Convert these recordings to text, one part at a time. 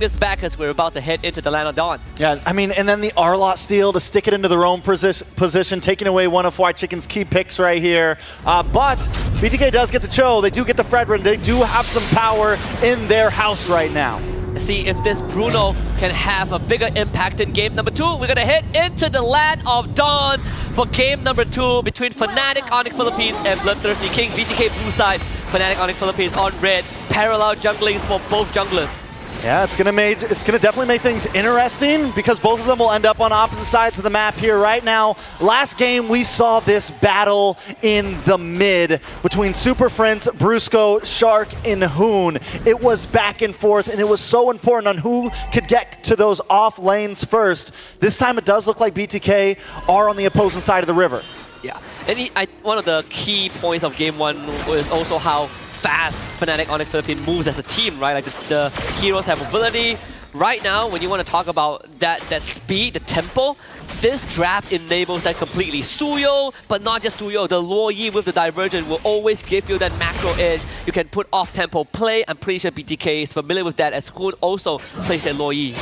this back as we're about to head into the land of Dawn. Yeah, I mean, and then the Arlot steal to stick it into their own position, taking away one of FNATIC's key picks right here. But BTK does get the Cho, they do get the Fredrin, they do have some power in their house right now. See if this Bruno can have a bigger impact in game number 2. We're gonna head into the land of Dawn for game number 2 between FNATIC, ONIC Philippines, and Bloodthirsty Kings. BTK blue side, FNATIC, ONIC Philippines on red. Parallel junglings for both junglers. Yeah, it's gonna definitely make things interesting because both of them will end up on opposite sides of the map here right now. Last game we saw this battle in the mid between Super Friends, Brusco, Shark, and Hoon. It was back and forth, and it was so important on who could get to those off lanes first. This time it does look like BTK are on the opposing side of the river. Yeah, and one of the key points of game 1 was also how fast FNATIC, ONIC Philippines moves as a team, right? Like the heroes have mobility. Right now, when you want to talk about that speed, the tempo, this draft enables that completely. Suyo, but not just Suyo, the Luo Yi with the Divergent will always give you that macro edge. You can put off-tempo play. I'm pretty sure BTK is familiar with that, as Hoon also plays that Luo Yi.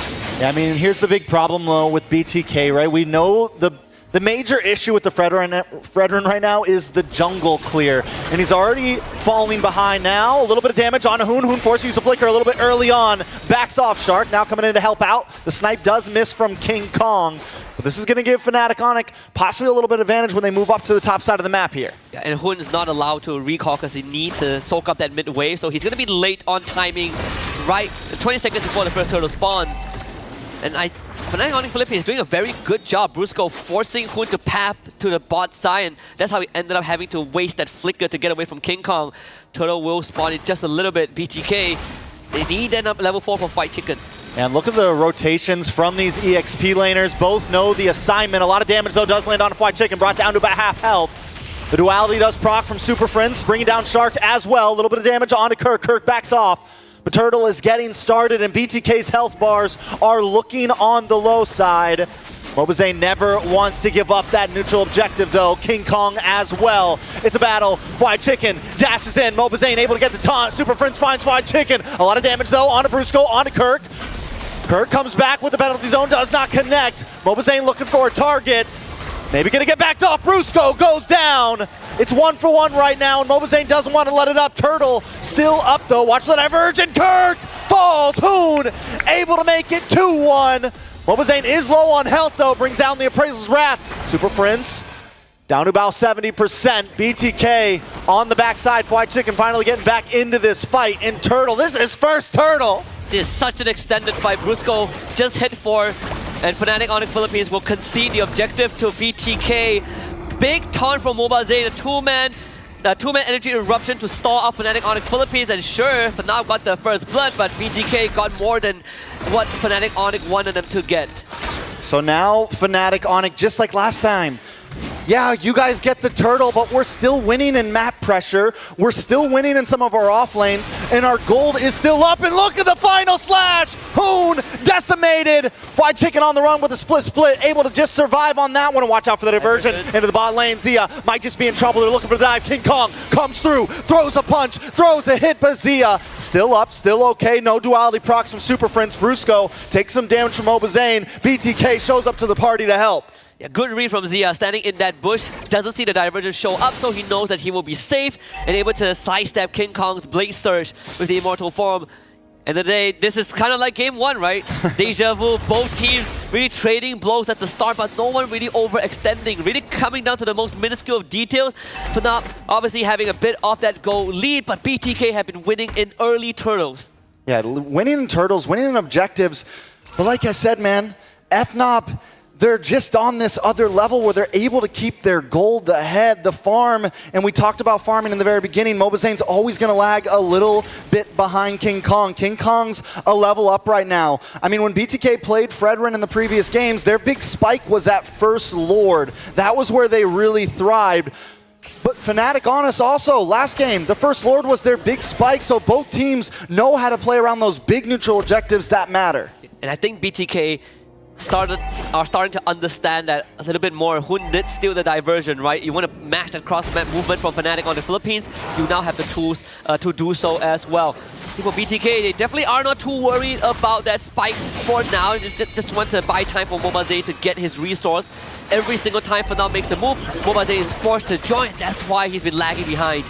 Yeah, I mean, here's the big problem, though, with BTK, right? We know the major issue with the Fredrin right now is the jungle clear. And he's already falling behind now. A little bit of damage on Hoon. Hoon forced to use a flicker a little bit early on. Backs off Shark, now coming in to help out. The snipe does miss from King Kong. But this is going to give FNATIC, ONIC possibly a little bit of advantage when they move up to the top side of the map here. Yeah, and Hoon is not allowed to recall because he needs to soak up that mid wave. So he's going to be late on timing, right 20 seconds before the first turtle spawns. And FNATIC, ONIC Philippines is doing a very good job. Brusco forcing Hoon to path to the bot side, and that's how he ended up having to waste that flicker to get away from King Kong. Turtle will spawn in just a little bit. BTK, they need that level 4 for Fight Chicken. And look at the rotations from these EXP laners. Both know the assignment. A lot of damage, though, does land on Fight Chicken, brought down to about half health. The duality does proc from Super Friends, bringing down Shark as well. A little bit of damage onto Kirk. Kirk backs off. But Turtle is getting started, and BTK's health bars are looking on the low side. Mobile never wants to give up that neutral objective, though. King Kong as well. It's a battle. Fried Chicken dashes in. Mobile able to get the taunt. Super Friends finds Fried Chicken. A lot of damage, though, onto Brusco, onto Kirk. Kirk comes back with the penalty zone, does not connect. Mobile looking for a target. Maybe gonna get backed off. Brusco goes down. It's 1-for-1 right now, and Mobile doesn't want to let it up. Turtle still up, though. Watch the divergent. Kirk falls. Hoon able to make it 2-1. Mobile is low on health, though. Brings down the Appraisal's Wrath. Super Friends down to about 70%. BTK on the backside. Fried Chicken finally getting back into this fight. And Turtle, this is first Turtle. This is such an extended fight. Brusco just hit 4, and FNATIC, ONIC Philippines will concede the objective to BTK. Big taunt from Mobile, a two-man energy eruption to stall out FNATIC, ONIC Philippines, and sure, Fnop got the first blood, but BTK got more than what FNATIC, ONIC wanted them to get. So now FNATIC, ONIC, just like last time. Yeah, you guys get the turtle, but we're still winning in map pressure. We're still winning in some of our off lanes, and our gold is still up. And look at the final slash! Hoon decimated. Fried Chicken on the run with a split, able to just survive on that one. And watch out for the diversion into the bot lane. Zia might just be in trouble. They're looking for the dive. King Kong comes through, throws a punch, throws a hit, but Zia still up, still okay. No duality procs from Super Friends. Brusco takes some damage from Mobile. BTK shows up to the party to help. Yeah, good read from Zia, standing in that bush, doesn't see the Divergent show up, so he knows that he will be safe and able to sidestep King Kong's Blade Surge with the Immortal Form. And today, this is kind of like game 1, right? Deja vu, both teams really trading blows at the start, but no one really overextending, really coming down to the most minuscule of details. Fnop obviously having a bit of that goal lead, but BTK have been winning in early turtles. Yeah, winning in turtles, winning in objectives. But like I said, man, Fnop, they're just on this other level where they're able to keep their gold ahead, the farm. And we talked about farming in the very beginning. Mobile's always going to lag a little bit behind King Kong. King Kong's a level up right now. I mean, when BTK played Fredrin in the previous games, their big spike was that first Lord. That was where they really thrived. But FNATIC, honest also, last game, the first Lord was their big spike, so both teams know how to play around those big neutral objectives that matter. And I think BTK are starting to understand that a little bit more. Hoon did steal the diversion, right? You want to match that cross-map movement from FNATIC on the Philippines, you now have the tools to do so as well. For BTK, they definitely are not too worried about that spike for now. Just want to buy time for mobilelegends to get his restores. Every single time Fnop makes the move, mobilelegends is forced to join. That's why he's been lagging behind.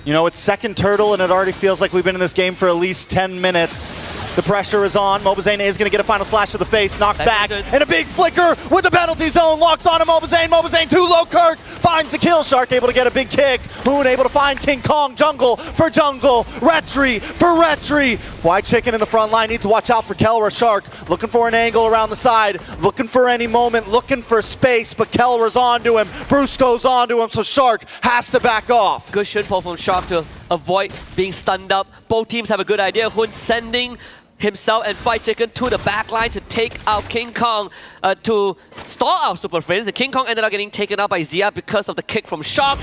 You know, it's second turtle, and it already feels like we've been in this game for at least 10 minutes. The pressure is on. mobilelegends is going to get a final slash to the face, knocked back, and a big flicker with the penalty zone. Locks on to mobilelegends. mobilelegends too low. Kirk finds the kill. Shark able to get a big kick. Hoon able to find King Kong. Jungle for jungle. Retry for Retry. White Chicken in the front line. Need to watch out for Kelra. Shark looking for an angle around the side. Looking for any moment. Looking for space, but Kelra's onto him. Brusco's onto him, so Shark has to back off. Good shunpo from Shark to avoid being stunned up. Both teams have a good idea. Hoon sending himself and White Chicken to the back line to take out King Kong to stall out Super Friends. And King Kong ended up getting taken out by Zia because of the kick from Shark.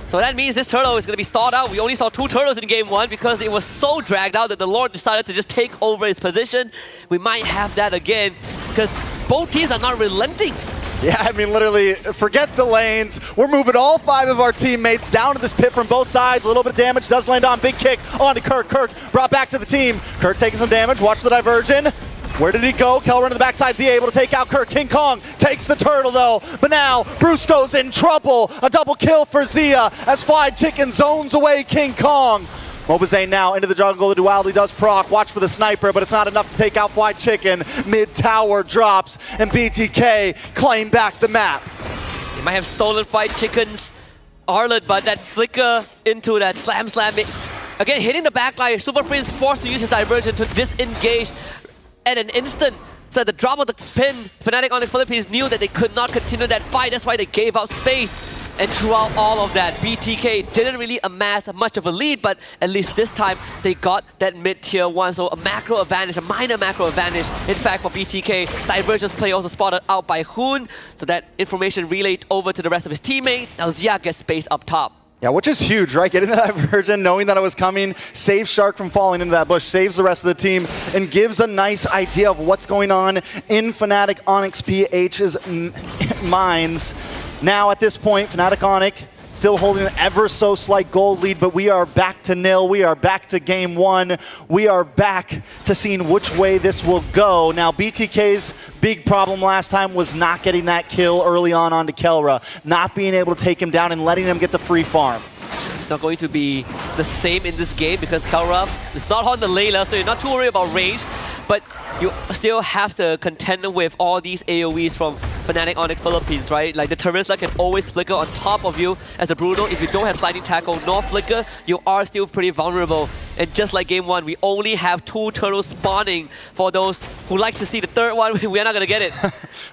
So that means this turtle is going to be stalled out. We only saw 2 turtles in game 1 because it was so dragged out that the Lord decided to just take over his position. We might have that again because both teams are not relenting. Yeah, I mean, literally, forget the lanes. We're moving all 5 of our teammates down to this pit from both sides. A little bit of damage does land on. Big kick onto Kirk. Kirk brought back to the team. Kirk taking some damage. Watch the diversion. Where did he go? Kelra into the backside. Zia able to take out Kirk. King Kong takes the turtle, though. But now, Brusco's in trouble. A double kill for Zia as White Chicken zones away King Kong. mobilelegends now into the jungle. The duality does proc. Watch for the sniper, but it's not enough to take out White Chicken. Mid-tower drops, and BTK claim back the map. They might have stolen White Chicken's Arlet, but that flicker into that slam. Again, hitting the backline. Super Friends forced to use his diversion to disengage at an instant. So at the drop of the pin, FNATIC ONIC Philippines knew that they could not continue that fight. That's why they gave out space. And throughout all of that, BTK didn't really amass much of a lead, but at least this time they got that mid-tier 1. So a macro advantage, a minor macro advantage. In fact, for BTK, divergence play also spotted out by Hoon. So that information relayed over to the rest of his teammate. Now Zia gets space up top. Yeah, which is huge, right? Getting the diversion, knowing that it was coming, saves Shark from falling into that bush, saves the rest of the team, and gives a nice idea of what's going on in FNATIC ONIC's PH's minds. Now at this point, FNATIC ONIC still holding an ever so slight gold lead, but we are back to nil. We are back to game 1. We are back to seeing which way this will go. Now BTK's big problem last time was not getting that kill early on onto Kelra, not being able to take him down and letting him get the free farm. It's not going to be the same in this game because Kelra is not on the Layla, so you're not too worried about range. But you still have to contend with all these AoEs from FNATIC ONIC Philippines, right? Like the Terizla can always flicker on top of you as a Bruno. If you don't have sliding tackle nor flicker, you are still pretty vulnerable. And just like game 1, we only have 2 turtles spawning. For those who like to see the third one, we're not going to get it.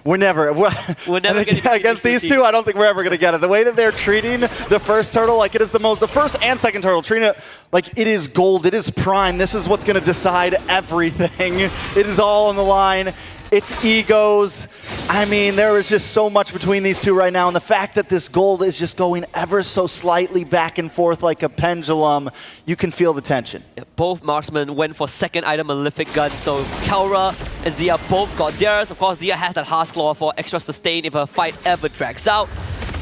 We're never going to get it. Against these 2, I don't think we're ever going to get it. The way that they're treating the first turtle, like it is the first and second turtle, treating it like it is gold, it is prime. This is what's going to decide everything. It is all on the line. It's egos. I mean, there is just so much between these 2 right now, and the fact that this gold is just going ever so slightly back and forth like a pendulum, you can feel the tension. Yeah, both marksmen went for second item Malefic Gun, so Kelra and Zia both got theirs. Of course, Zia has that Heart's Claw for extra sustain if a fight ever drags out.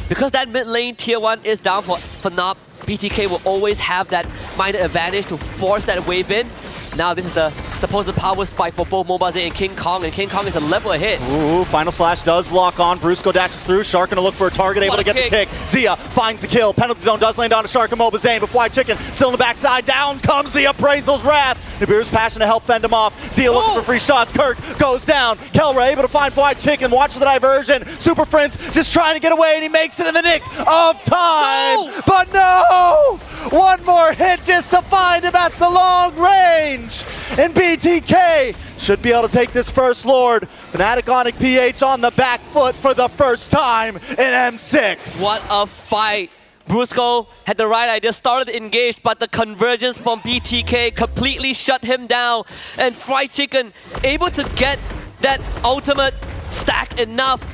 Because that mid lane tier 1 is down for Fnop, BTK will always have that minor advantage to force that wave in. Now this is the supposed power spike for both mobilelegends and King Kong is a level ahead. Ooh, final slash does lock on. Brusco dashes through. Shark gonna look for a target, able to get the kick. Zia finds the kill. Penalty zone does land on Shark and mobilelegends, but White Chicken still in the backside. Down comes the Appraisal's Wrath. Nibiru's passion to help fend him off. Zia looking for free shots. Kirk goes down. Kelra able to find White Chicken. Watch the diversion. Super Friends just trying to get away, and he makes it in the nick of time. No! But no! One more hit just to find him at the long range. And BTK should be able to take this first Lord. FNATIC ONIC PH on the back foot for the first time in M6. What a fight. Brusco had the right idea, started engaged, but the convergence from BTK completely shut him down. And Fried Chicken able to get that ultimate stack enough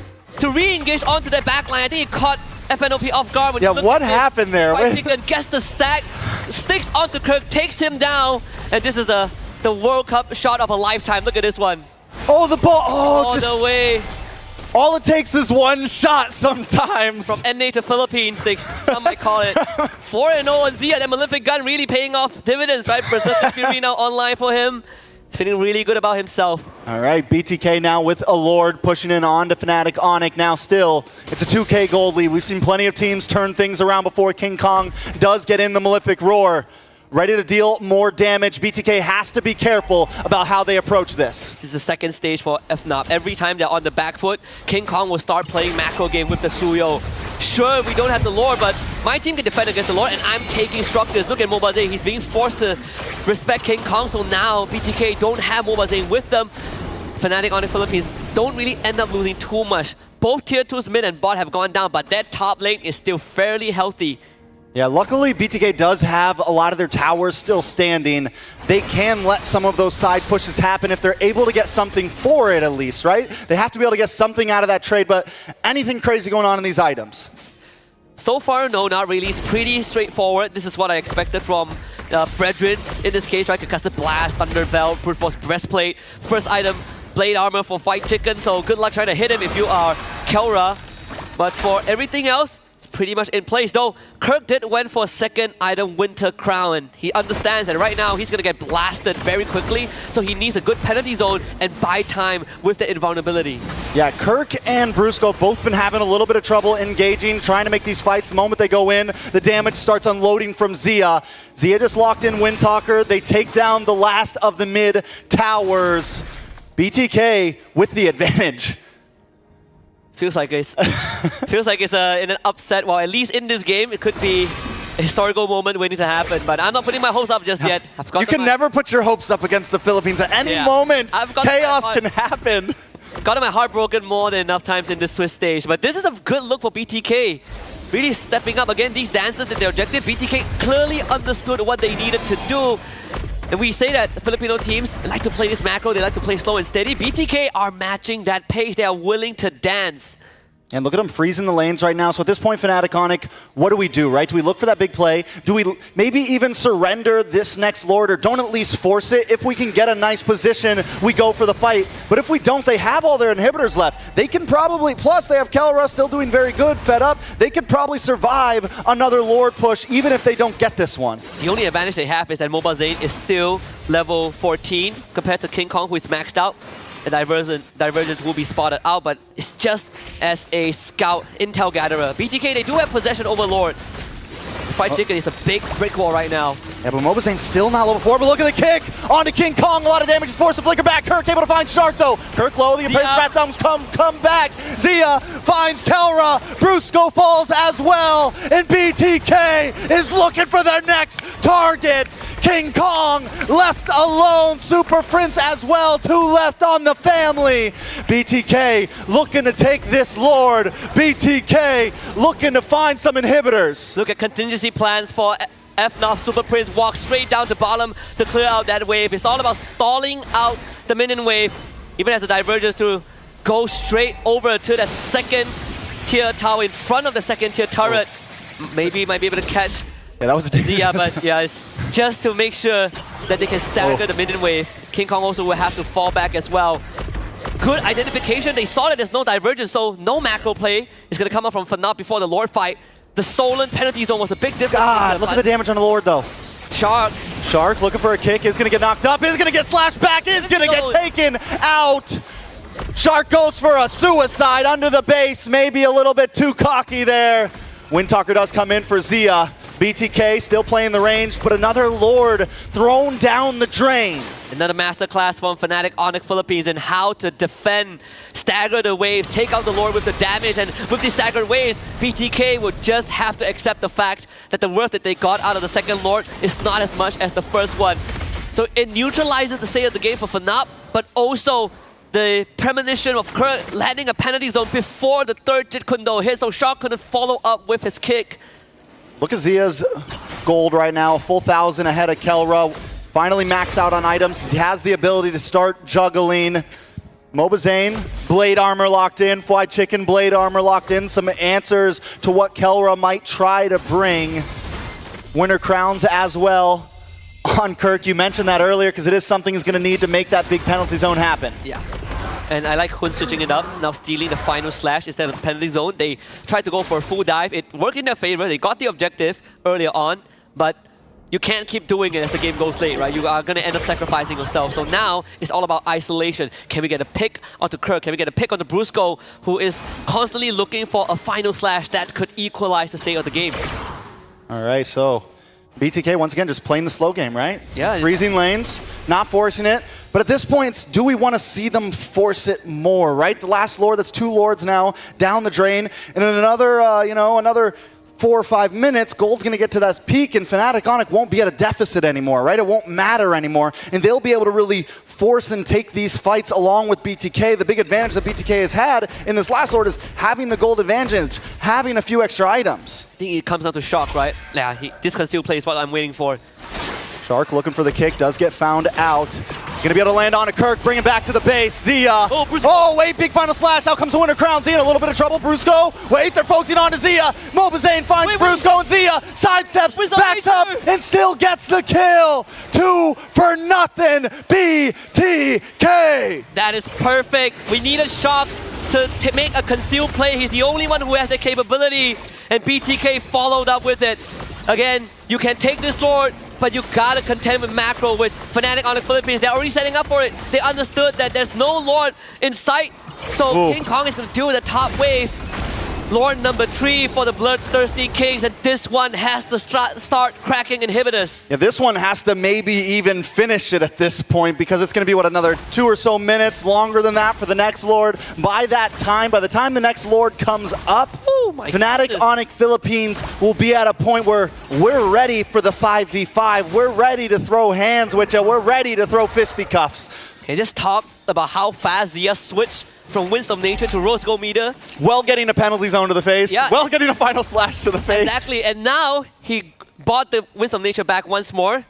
to re-engage onto that backline. I think he caught FNOP off guard. When what happened there? Fried Chicken gets the stack, sticks onto Kirk, takes him down. And this is the World Cup shot of a lifetime. Look at this one. Oh, the ball. Oh, all the way. All it takes is one shot sometimes. From NA to Philippines, some might call it. 4-0 on Zia, that Malefic gun really paying off dividends, right? Berserker Fury now online for him. He's feeling really good about himself. All right, BTK now with a Lord pushing in on to FNATIC ONIC. Now still, it's a 2K gold lead. We've seen plenty of teams turn things around before King Kong does get in the Malefic Roar. Ready to deal more damage. BTK has to be careful about how they approach this. This is the second stage for Fnop. Every time they're on the back foot, King Kong will start playing macro game with the Suyo. Sure, we don't have the Lord, but my team can defend against the Lord, and I'm taking structures. Look at mobilelegends. He's being forced to respect King Kong, so now BTK don't have mobilelegends with them. FNATIC ONIC Philippines don't really end up losing too much. Both tier 2s mid and bot have gone down, but that top lane is still fairly healthy. Yeah, luckily BTK does have a lot of their towers still standing. They can let some of those side pushes happen if they're able to get something for it at least, right? They have to be able to get something out of that trade, but anything crazy going on in these items? So far, no, not really. It's pretty straightforward. This is what I expected from Fredrin in this case, right? Concussive Blast, Thunder Belt, Brute Force Breastplate. First item, Blade Armor for Fight Chicken, so good luck trying to hit him if you are Kelra. But for everything else, pretty much in place, though Kirk did went for a second item, Winter Crown. He understands that right now he's going to get blasted very quickly, so he needs a good penalty zone and buy time with the invulnerability. Yeah, Kirk and Brusco both been having a little bit of trouble engaging, trying to make these fights. The moment they go in, the damage starts unloading from Zia. Zia just locked in Windtalker. They take down the last of the mid towers. BTK with the advantage. Feels like it's in an upset. Well, at least in this game, it could be a historical moment waiting to happen. But I'm not putting my hopes up just yet. You can never put your hopes up against the Philippines. At any moment, chaos can happen. Gotten my heart broken more than enough times in this Swiss stage. But this is a good look for BTK. Really stepping up again. These dancers in their objective. BTK clearly understood what they needed to do. And we say that Filipino teams like to play this macro, they like to play slow and steady. BTK are matching that pace. They are willing to dance. And look at them freezing the lanes right now. So at this point, FNATIC ONIC, what do we do, right? Do we look for that big play? Do we maybe even surrender this next Lord, or don't at least force it? If we can get a nice position, we go for the fight. But if we don't, they have all their inhibitors left. They can probably, plus they have Kelra still doing very good, fed up. They could probably survive another Lord push, even if they don't get this one. The only advantage they have is that mobilelegends is still level 14 compared to King Kong, who is maxed out. The divergence will be spotted out, but it's just as a scout intel gatherer. BTK, they do have possession over Lord. Fight Chicken is a big brick wall right now. Yeah, but mobilelegends still not level 4, but look at the kick onto King Kong. A lot of damage is forced to flicker back. Kirk able to find Shark though. Kirk low, the Imperial Bat Thumbs come back. Zia finds Kelra. Brusco falls as well. And BTK is looking for their next target. King Kong left alone. Super Prince as well. 2 left on the family. BTK looking to take this Lord. BTK looking to find some inhibitors. Look at contingency plans for Fnop. Super Prince walks straight down to bottom to clear out that wave. It's all about stalling out the minion wave. Even as a divergence to go straight over to the second tier tower in front of the second tier turret. Maybe might be able to catch. Yeah, that was a dangerous. Yeah, but yeah, it's just to make sure that they can stagger the minion wave. King Kong also will have to fall back as well. Good identification. They saw that there's no divergence, so no macro play is going to come up from Fnop before the Lord fight. The stolen penalty zone was a big difference. God, look at the damage on the Lord though. Shark looking for a kick, is going to get knocked up, is going to get slashed back, is going to get taken out. Shark goes for a suicide under the base, maybe a little bit too cocky there. Windtalker does come in for Zia. BTK still playing the range, but another Lord thrown down the drain. Another masterclass from FNATIC ONIC Philippines in how to defend, stagger the waves, take out the Lord with the damage, and with these staggered waves, BTK would just have to accept the fact that the worth that they got out of the second Lord is not as much as the first one. So it neutralizes the state of the game for Fnop, but also the premonition of Kirk landing a penalty zone before the third Jit Kundo hit, so Shark couldn't follow up with his kick. Look at Zia's gold right now, a full 1,000 ahead of Kelra. Finally maxed out on items. He has the ability to start juggling. mobilelegends, blade armor locked in. Fried Chicken, blade armor locked in. Some answers to what Kelra might try to bring. Winter crowns as well on Kirk. You mentioned that earlier because it is something he's going to need to make that big penalty zone happen. Yeah. And I like Hun switching it up, now stealing the final slash instead of the penalty zone. They tried to go for a full dive. It worked in their favor. They got the objective earlier on, but you can't keep doing it as the game goes late, right? You are going to end up sacrificing yourself. So now it's all about isolation. Can we get a pick onto Kirk? Can we get a pick onto Brusco, who is constantly looking for a final slash that could equalize the state of the game? All right, so BTK once again just playing the slow game, right? Yeah. Freezing lanes, not forcing it. But at this point, do we want to see them force it more, right? The last Lord, that's 2 Lords now down the drain. And in another, another 4 or 5 minutes, Gold's going to get to that peak, and FNATIC ONIC won't be at a deficit anymore, right? It won't matter anymore, and they'll be able to really force and take these fights along with BTK. The big advantage that BTK has had in this last Lord is having the gold advantage, having a few extra items. I think it comes down to Shock, right? Yeah, this conceal play is what I'm waiting for. Shark looking for the kick, does get found out. Gonna be able to land on a Kirk, bring him back to the base. Zia. Oh, wait, big final slash. Out comes the Winter Crown. Zia in a little bit of trouble. Brusco. Wait, they're focusing on to Zia. Mobazane finds Brusco, and Zia sidesteps, backs up, and still gets the kill. 2 for nothing. BTK. That is perfect. We needed Shock to make a concealed play. He's the only one who has the capability, and BTK followed up with it. Again, you can take this Lord, but you gotta contend with macro, which FNATIC ONIC Philippines, they're already setting up for it. They understood that there's no Lord in sight, so King Kong is gonna do the top wave. Lord number 3 for the Bloodthirsty Kings, and this one has to start cracking inhibitors. Yeah, this one has to maybe even finish it at this point, because it's going to be, what, another 2 or so minutes, longer than that for the next Lord. By the time the next Lord comes up, FNATIC ONIC Philippines will be at a point where we're ready for the 5v5. We're ready to throw hands with you. We're ready to throw fisticuffs. Okay, just talk about how fast Zia switched from Winds of Nature to Rose Gold Meter. Well, getting a penalty zone to the face. Yeah. Well, getting a final slash to the face. Exactly, and now he bought the Winds of Nature back once more.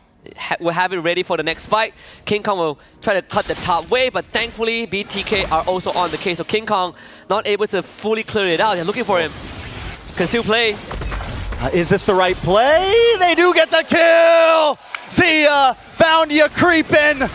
We'll have it ready for the next fight. King Kong will try to cut the top wave, but thankfully BTK are also on the case. So King Kong not able to fully clear it out. They're looking for him. Can still play. Is this the right play? They do get the kill! Zia found you creeping.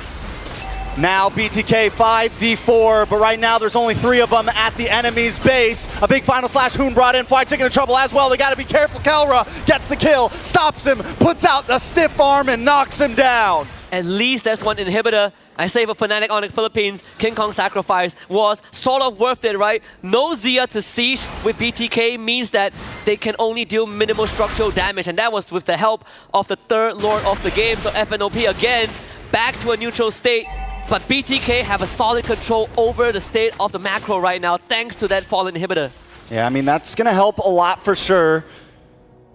Now BTK 5v4, but right now there's only 3 of them at the enemy's base. A big final slash, Hoon brought in, FNATIC in trouble as well. They gotta be careful. Kelra gets the kill, stops him, puts out the stiff arm and knocks him down. At least that's one inhibitor. I say for FNATIC ONIC Philippines, King Kong sacrifice was sort of worth it, right? No Zia to siege with BTK means that they can only deal minimal structural damage, and that was with the help of the 3rd Lord of the game. So FNOP again, back to a neutral state. But BTK have a solid control over the state of the macro right now, thanks to that fallen inhibitor. Yeah, I mean, that's going to help a lot for sure.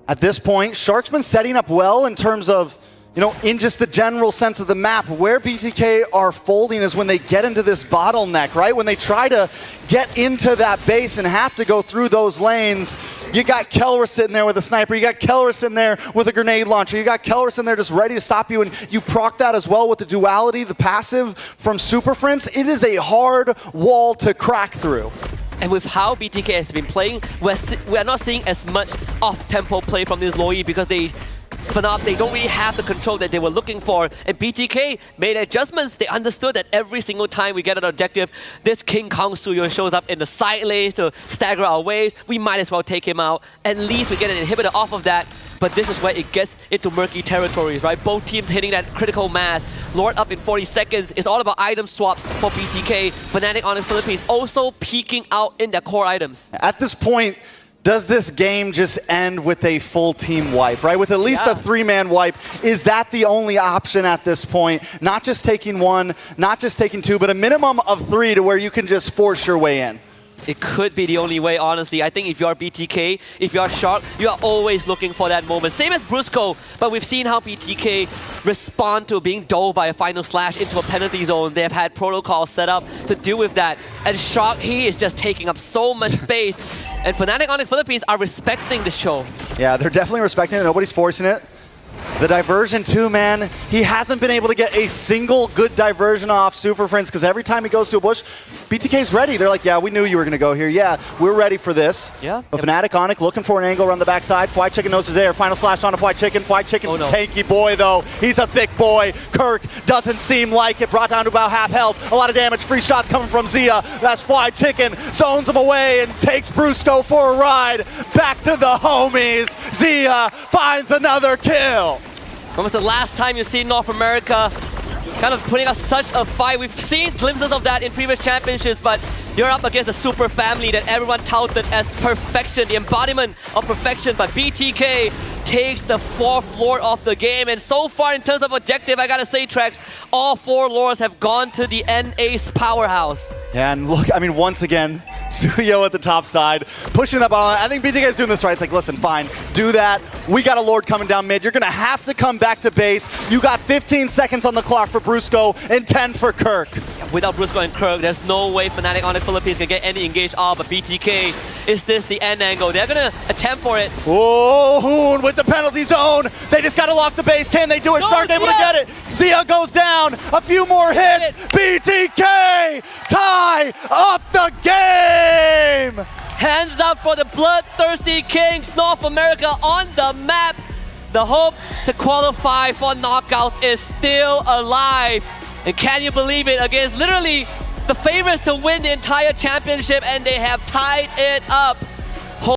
At this point, Shark's been setting up well in terms of, in just the general sense of the map. Where BTK are folding is when they get into this bottleneck, right? When they try to get into that base and have to go through those lanes. You got Kelra sitting there with a sniper. You got Kelra sitting there with a grenade launcher. You got Kelra sitting there just ready to stop you, and you proc that as well with the duality, the passive from Super Friends. It is a hard wall to crack through. And with how BTK has been playing, we're not seeing as much off-tempo play from this Loi, because Fnop, they don't really have the control that they were looking for. And BTK made adjustments. They understood that every single time we get an objective, this King Kong Suyo shows up in the side lanes to stagger our waves. We might as well take him out. At least we get an inhibitor off of that. But this is where it gets into murky territories, right? Both teams hitting that critical mass. Lord up in 40 seconds. It's all about item swaps for BTK. FNATIC ONIC Philippines also peeking out in their core items. At this point, does this game just end with a full team wipe, right? With at least a 3-man wipe, is that the only option at this point? Not just taking 1, not just taking 2, but a minimum of 3 to where you can just force your way in. It could be the only way, honestly. I think if you're BTK, if you're Shark, you are always looking for that moment. Same as Brusco, but we've seen how BTK respond to being dove by a final slash into a penalty zone. They have had protocols set up to deal with that. And Shark, he is just taking up so much space. And FNATIC ONIC Philippines are respecting the show. Yeah, they're definitely respecting it. Nobody's forcing it. The diversion too, man. He hasn't been able to get a single good diversion off Super Friends because every time he goes to a bush, BTK's ready. They're like, yeah, we knew you were going to go here. Yeah, we're ready for this. Yeah. But FNATIC, ONIC looking for an angle around the backside. Fried Chicken knows it's there. Final slash on a Fried Chicken. Fried Chicken's a tanky boy, though. He's a thick boy. Kirk doesn't seem like it. Brought down to about half health. A lot of damage. Free shots coming from Zia. That's Fried Chicken. Zones him away and takes Brusco for a ride. Back to the homies. Zia finds another kill. When was the last time you see North America kind of putting up such a fight? We've seen glimpses of that in previous championships, but you're up against a super family that everyone touted as perfection, the embodiment of perfection, but BTK takes the 4th Lord of the game, and so far in terms of objective, I gotta say, Trex, all 4 Lords have gone to the NA's powerhouse. Yeah, and look, I mean, once again, Suyo at the top side, pushing up on. I think BTK is doing this right. It's like, listen, fine, do that. We got a Lord coming down mid. You're going to have to come back to base. You got 15 seconds on the clock for Brusco and 10 for Kirk. Without Brusco and Kirk, there's no way FNATIC on the Philippines can get any engaged off, but BTK, is this the end angle? They're going to attempt for it. Oh, Hoon with the penalty zone. They just got to lock the base. Can they do it? Shark able to get it. Zia goes down. A few more hits. BTK tie up the game. Hands up for the Bloodthirsty Kings. North America on the map. The hope to qualify for knockouts is still alive. And can you believe it? Against literally the favorites to win the entire championship, and they have tied it up.